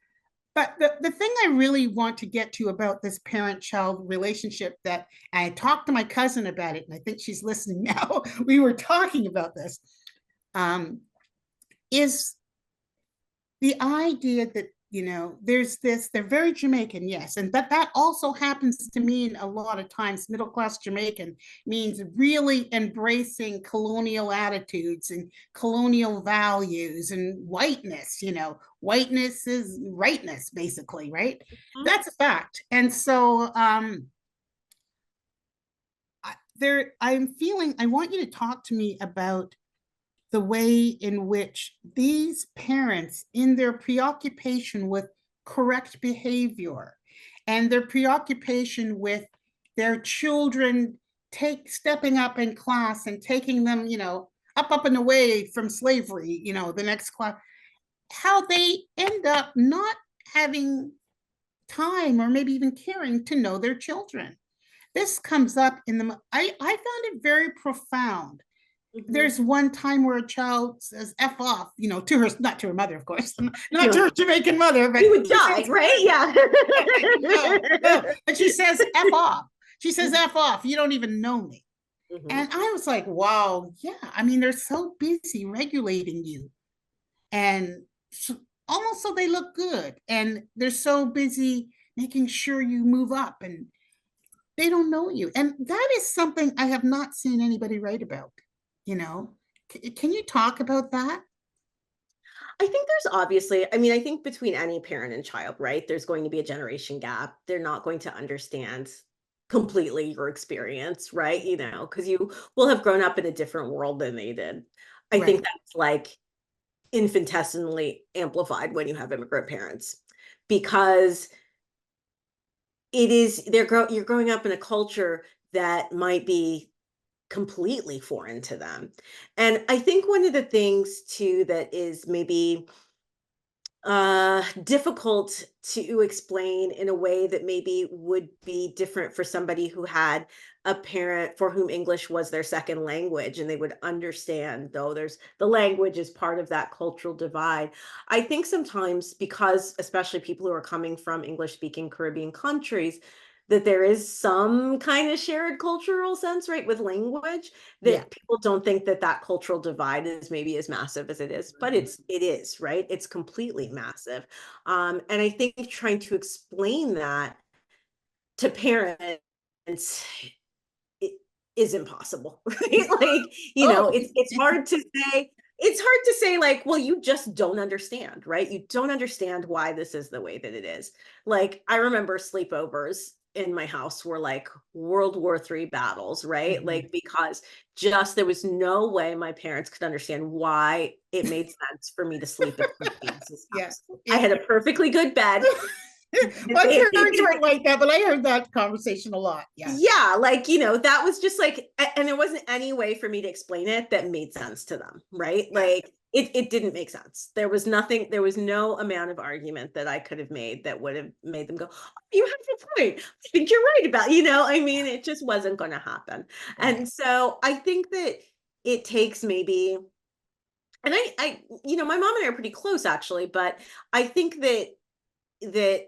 But the thing I really want to get to about this parent-child relationship, that I talked to my cousin about it, and I think she's listening now. We were talking about this, is the idea that, there's this, they're very Jamaican, yes. And but that also happens to mean a lot of times middle-class Jamaican means really embracing colonial attitudes and colonial values and whiteness, whiteness is rightness, basically, right? Mhm. That's a fact. And so I'm feeling, I want you to talk to me about the way in which these parents, in their preoccupation with correct behavior and their preoccupation with their children stepping up in class and taking them, up and away from slavery, the next class, how they end up not having time or maybe even caring to know their children. this comes up in the, I found it very profound. Mhm. There's one time where a child says F off, to her, not to her mother, of course, not to No. her Jamaican mother, but You would die, right? Yeah. no, but she says F off. She says F off. You don't even know me. Mhm. And I was like, wow, yeah. I mean, they're so busy regulating you. And almost so they look good. And they're so busy making sure you move up, and they don't know you. And that is something I have not seen anybody write about, you know. Can you talk about that? I think there's obviously, I mean, I think between any parent and child, right, there's going to be a generation gap. They're not going to understand completely your experience, right? Because you will have grown up in a different world than they did. I think Right. that's like infinitesimally amplified when you have immigrant parents, because you're growing up in a culture that might be completely foreign to them. And I think one of the things too that is maybe difficult to explain in a way that maybe would be different for somebody who had a parent for whom English was their second language, and they would understand, though there's the language is part of that cultural divide. I think sometimes, because especially people who are coming from English speaking Caribbean countries, that there is some kind of shared cultural sense, right, with language, Yeah. that people don't think that that cultural divide is maybe as massive as it is, but it is, right? It's completely massive. And I think trying to explain that to parents, it is impossible, right? Like, Oh, it's hard to say, like, well, you just don't understand, right? You don't understand why this is the way that it is. Like, I remember sleepovers in my house were like World War III battles, right? mhm. Like, because just there was no way my parents could understand why it made sense for me to sleep at somebody else's Yeah. house. I Yeah. had a perfectly good bed. My parents weren't like that, but I heard that conversation a lot. Yeah. Yeah, like, that was just like, and there wasn't any way for me to explain it that made sense to them, right? Yeah. Like, it didn't make sense. There was nothing, there was no amount of argument that I could have made that would have made them go, "Oh, you have a point. I think you're right about," I mean, it just wasn't going to happen. Right. And so I think that it takes maybe, and my mom and I are pretty close actually, but I think that it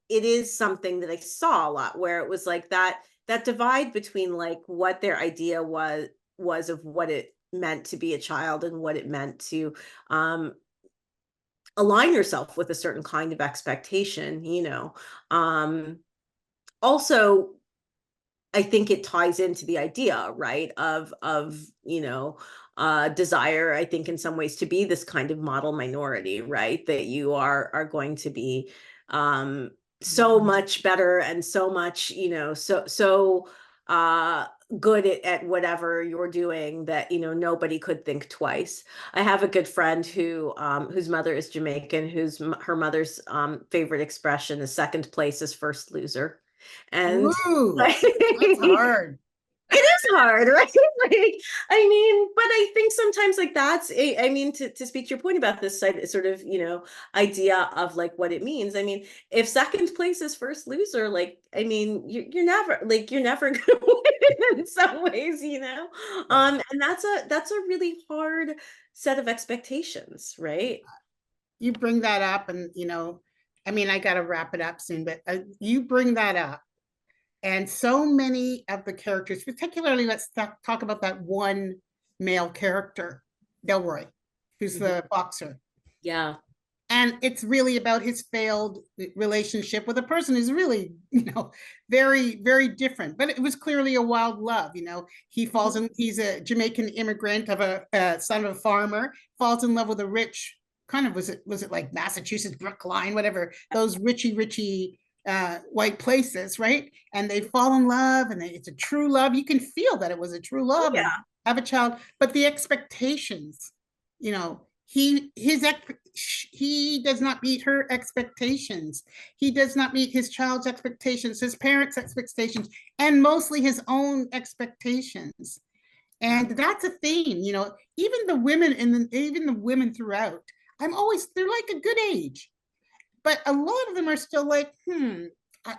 is something that I saw a lot, where it was like that divide between like what their idea was of what it meant to be a child, and what it meant to um align yourself with a certain kind of expectation. um Also, I think it ties into the idea, right, of desire, I think, in some ways, to be this kind of model minority, right? That you are going to be um so much better, and so much, uh good at whatever you're doing, that nobody could think twice. I have a good friend whose mother is Jamaican, her mother's favorite expression is second place is first loser. And Ooh, like, that's hard. it is hard, right? Like, I mean, but I think sometimes, like, I mean, to speak to your point about this sort of, idea of like what it means. I mean, if second place is first loser, like, I mean, you're never gonna win in some ways. Yeah. And that's a really hard set of expectations, right? You bring that up, and I mean, I got to wrap it up soon, but you bring that up, and so many of the characters, particularly, let's talk about that one male character, Delroy, who's Mhm. the boxer. Yeah. And it's really about his failed relationship with a person who's really, very, very different. But it was clearly a wild love. He falls Mhm. in. He's a Jamaican immigrant of a son of a farmer. Falls in love with a rich, kind of, was it like Massachusetts, Brookline, whatever, those richy white places, right? And they fall in love, and it's a true love. You can feel that it was a true Oh love, and yeah. have a child. But the expectations, he does not meet her expectations. He does not meet his child's expectations, his parents' expectations, and mostly his own expectations. And that's a theme. Even the women throughout, they're like a good age, but a lot of them are still like,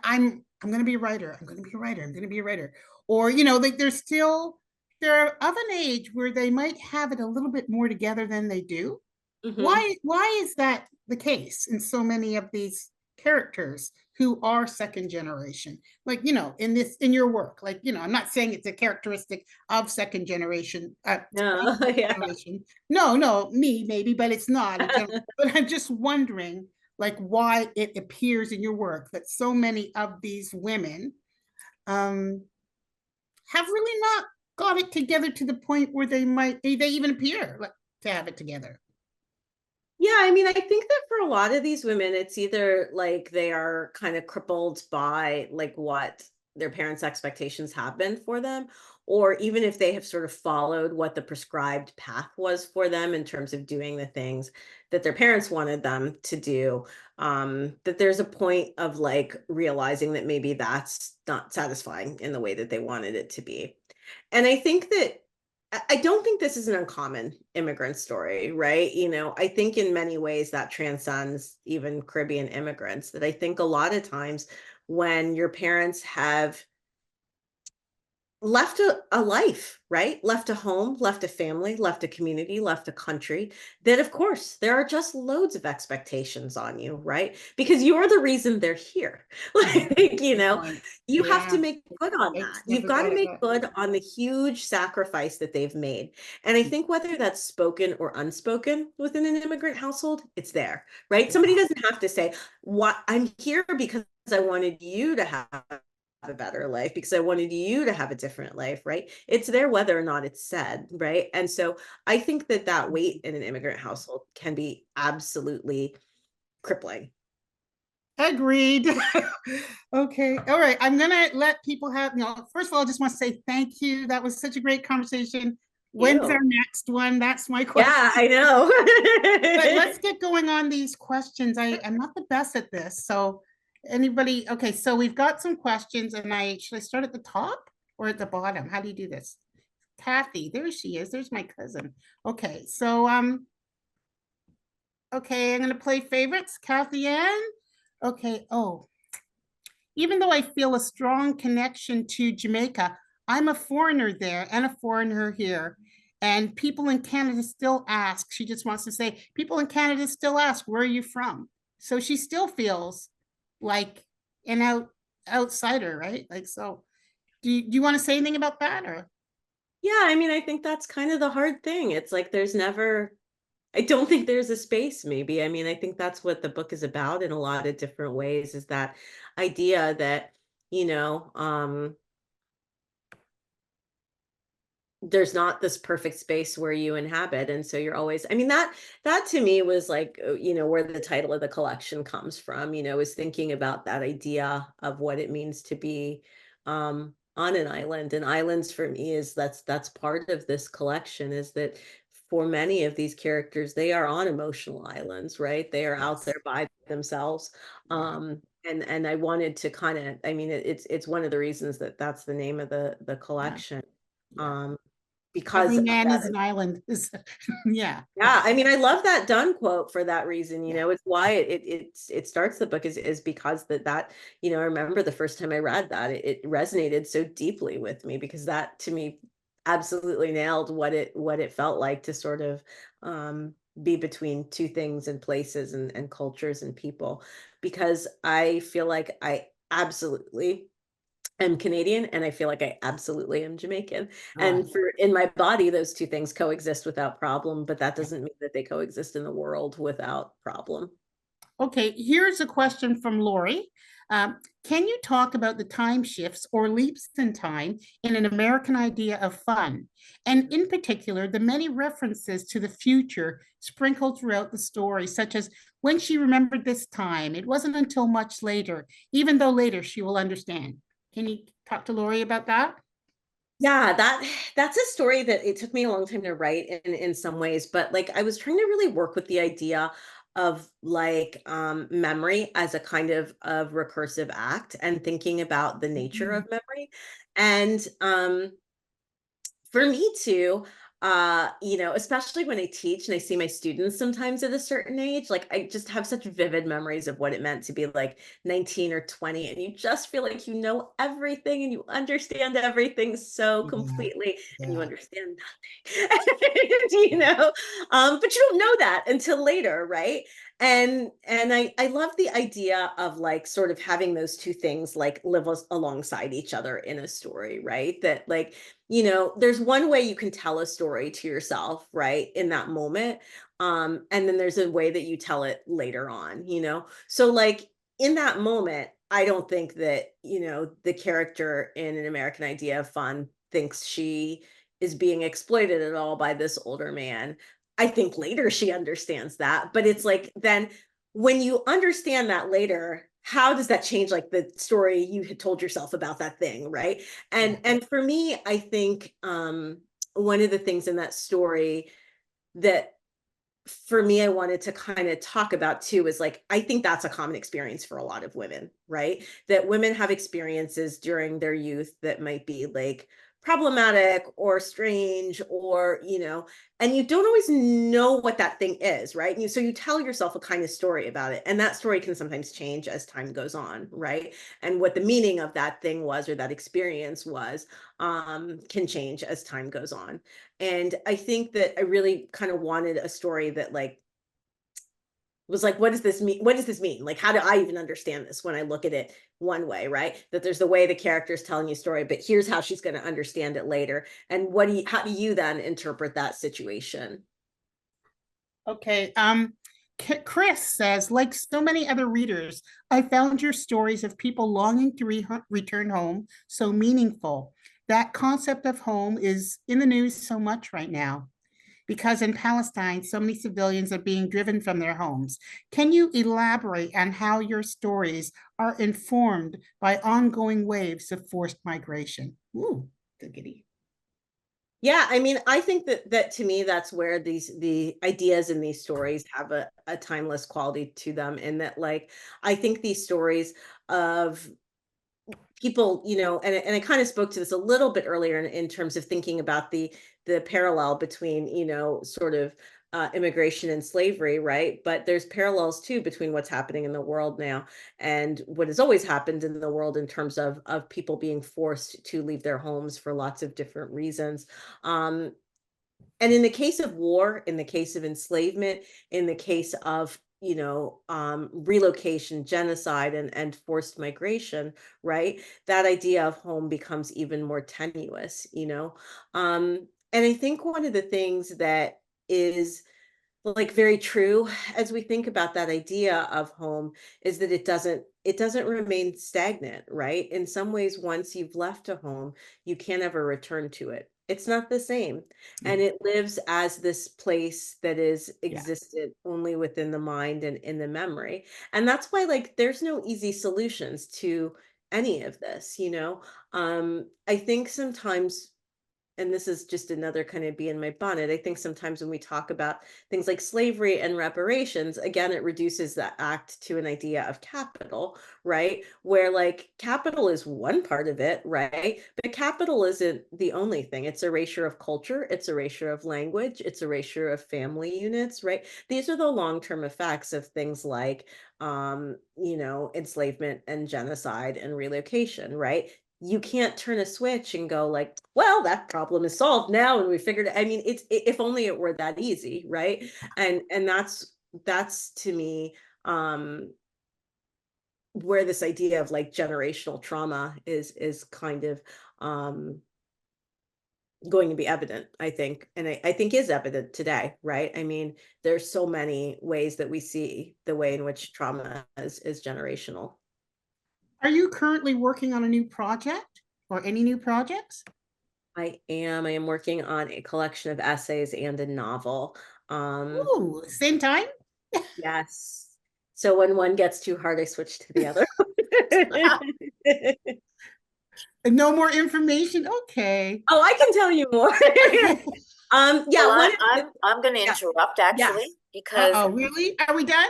I'm I'm going to be a writer. I'm going to be a writer. I'm going to be a writer. Or, like they're of an age where they might have it a little bit more together than they do. Why is that the case in so many of these characters who are second generation? Like, in your work, like, I'm not saying it's a characteristic of second generation, No, yeah. generation. No, me maybe, but it's not in general. But I'm just wondering, like, why it appears in your work that so many of these women have really not got it together to the point where they even appear like to have it together. Yeah, I mean, I think that for a lot of these women, it's either like they are kind of crippled by like what their parents' expectations have been for them, or even if they have sort of followed what the prescribed path was for them in terms of doing the things that their parents wanted them to do, that there's a point of like realizing that maybe that's not satisfying in the way that they wanted it to be. And I think that I don't think this is an uncommon immigrant story, right? I think in many ways that transcends even Caribbean immigrants, that I think a lot of times when your parents have left a life, right? Left a home, left a family, left a community, left a country, then of course there are just loads of expectations on you, right? Because you're the reason they're here. Like, you have to Yeah, make good on thanks. that. You've Never got thought to of make that. good on the huge sacrifice that they've made. And I think whether that's spoken or unspoken within an immigrant household, it's there, right? Somebody doesn't have to say, "What I'm here because I wanted you to have a better life, because I wanted you to have a different life," right? It's there whether or not it's said, right? And so I think that that weight in an immigrant household can be absolutely crippling. Agreed. Okay. All right. I'm gonna let people have, first of all, I just want to say thank you. That was such a great conversation. When's our You. next one? That's my question. Yeah, I know. But let's get going on these questions. I'm not the best at this. So anybody, okay, so we've got some questions, and should I start at the top or at the bottom? How do you do this? Kathy, there she is. There's my cousin. Okay, so okay, I'm gonna play favorites. Kathy Ann. Okay, oh, even though I feel a strong connection to Jamaica, I'm a foreigner there and a foreigner here. And people in Canada still ask, she just wants to say, people in Canada still ask, where are you from? So she still feels like an outsider, right? Like, so do you want to say anything about that, or? Yeah, I mean, I think that's kind of the hard thing. It's like there's never, I don't think there's a space, maybe. I mean, I think that's what the book is about in a lot of different ways, is that idea that, you know, there's not this perfect space where you inhabit, and so you're always, I mean, that to me was like, where the title of the collection comes from, is thinking about that idea of what it means to be on an island. And islands for me is, that's part of this collection, is that for many of these characters, they are on emotional islands, right? They are out there by themselves. And I wanted to kind of, I mean, it's one of the reasons that that's the name of the Yeah, collection, yeah. um, because Every of man is that. an island. Yeah. Yeah, I mean, I love that Dunn quote for that reason. Yeah. It's why it starts the book, is because that I remember the first time I read that, it resonated so deeply with me, because that to me absolutely nailed what it felt like to sort of be between two things and places and cultures and people, because I feel like I absolutely am Canadian, and I feel like I absolutely am Jamaican. Right. And in my body, those two things coexist without problem, but that doesn't mean that they coexist in the world without problem. Okay, here's a question from Lori. Can you talk about the time shifts or leaps in time in an American idea of fun? And in particular, the many references to the future sprinkled throughout the story, such as when she remembered this time, it wasn't until much later, even though later she will understand. Can you talk to Lori about that? Yeah, that's a story that it took me a long time to write in some ways, but like I was trying to really work with the idea of like memory as a kind of recursive act, and thinking about the nature Mhm. of memory. And for me too, you know, especially when I teach and I see my students sometimes at a certain age, like I just have such vivid memories of what it meant to be like 19 or 20, and you just feel like you know everything and you understand everything so Yeah, completely, and you yeah. understand nothing. You know, but you don't know that until later, right? And I love the idea of like sort of having those two things like live alongside each other in a story, right? That like, you know, there's one way you can tell a story to yourself, right, in that moment. And then there's a way that you tell it later on, you know. So like in that moment, I don't think that, you know, the character in An American Idea of Fun thinks she is being exploited at all by this older man. I think later she understands that, but it's like then when you understand that later, how does that change like the story you had told yourself about that thing, right? Yeah. And for me, I think one of the things in that story that for me I wanted to kind of talk about too is like I think that's a common experience for a lot of women, right? That women have experiences during their youth that might be like problematic or strange or, you know, and you don't always know what that thing is, right? And you, so you tell yourself a kind of story about it, and that story can sometimes change as time goes on, right? And what the meaning of that thing was or that experience was can change as time goes on. And I think that I really kind of wanted a story that like was like, what does this mean? What does this mean? Like, how do I even understand this when I look at it one way, right? That there's the way the character is telling you a story, but here's how she's going to understand it later. And what do you, how do you then interpret that situation? Okay. Chris says, like so many other readers, I found your stories of people longing to return home so meaningful. That concept of home is in the news so much right now because in Palestine, so many civilians are being driven from their homes. Can you elaborate on how your stories are informed by ongoing waves of forced migration? Ooh, giggity. Yeah, I mean, I think that to me, that's where the ideas in these stories have a timeless quality to them. And that like I think these stories of people, you know, and I kind of spoke to this a little bit earlier in terms of thinking about the parallel between, you know, sort of immigration and slavery, right? But there's parallels too between what's happening in the world now and what has always happened in the world in terms of people being forced to leave their homes for lots of different reasons. Um, and in the case of war, in the case of enslavement, in the case of, you know, relocation, genocide, and forced migration, right? That idea of home becomes even more tenuous, you know. And I think one of the things that is like very true as we think about that idea of home is that it doesn't remain stagnant, right? In some ways, once you've left a home, you can't ever return to it. It's not the same, Yeah, and it lives as this place that is yeah. existed only within the mind and in the memory. And that's why like there's no easy solutions to any of this, you know. I think sometimes, and this is just another kind of bee in my bonnet. I think sometimes when we talk about things like slavery and reparations, again, it reduces that act to an idea of capital, right? Where like capital is one part of it, right? But capital isn't the only thing. It's erasure of culture, it's erasure of language, it's erasure of family units, right? These are the long-term effects of things like you know, enslavement and genocide and relocation, right? You can't turn a switch and go like, well, that problem is solved now and we figured it. I mean, if only it were that easy, right? And that's to me where this idea of like generational trauma is kind of um going to be evident, I think. And I think is evident today, right? I mean, there's so many ways that we see the way in which trauma is generational. Are you currently working on a new project or any new projects? I am working on a collection of essays and a novel. Um, Ooh, same time? yes. So when one gets too hard, I switch to the other. No more information? Okay. Oh, I can tell you more. Well, Yeah, I'm going to yeah, interrupt actually yes. because Uh-oh, really? Are we done?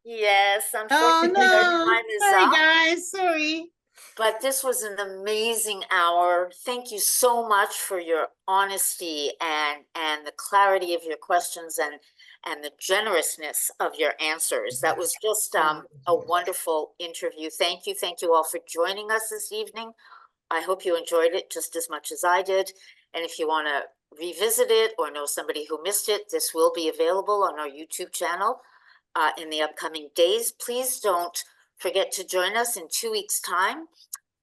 yes, Oh unfortunately our no. time is Sorry, up. guys. Sorry. But this was an amazing hour. Thank you so much for your honesty and the clarity of your questions and the generousness of your answers. That was just a wonderful interview. Thank you all for joining us this evening. I hope you enjoyed it just as much as I did. And if you want to revisit it or know somebody who missed it, this will be available on our YouTube channel in the upcoming days. Please don't forget to join us in 2 weeks' time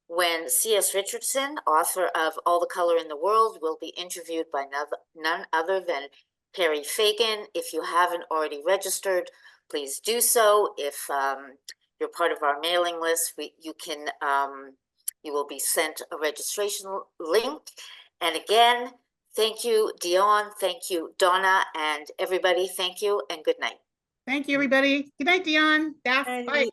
when C.S. Richardson, author of All the Color in the World, will be interviewed by none other than Perry Fagan. If you haven't already registered, please do so. If you're part of our mailing list, you will be sent a registration link. And again, thank you, Dionne. Thank you, Donna, and everybody. Thank you and good night. Thank you, everybody. Good night, Dionne. Daph, bye.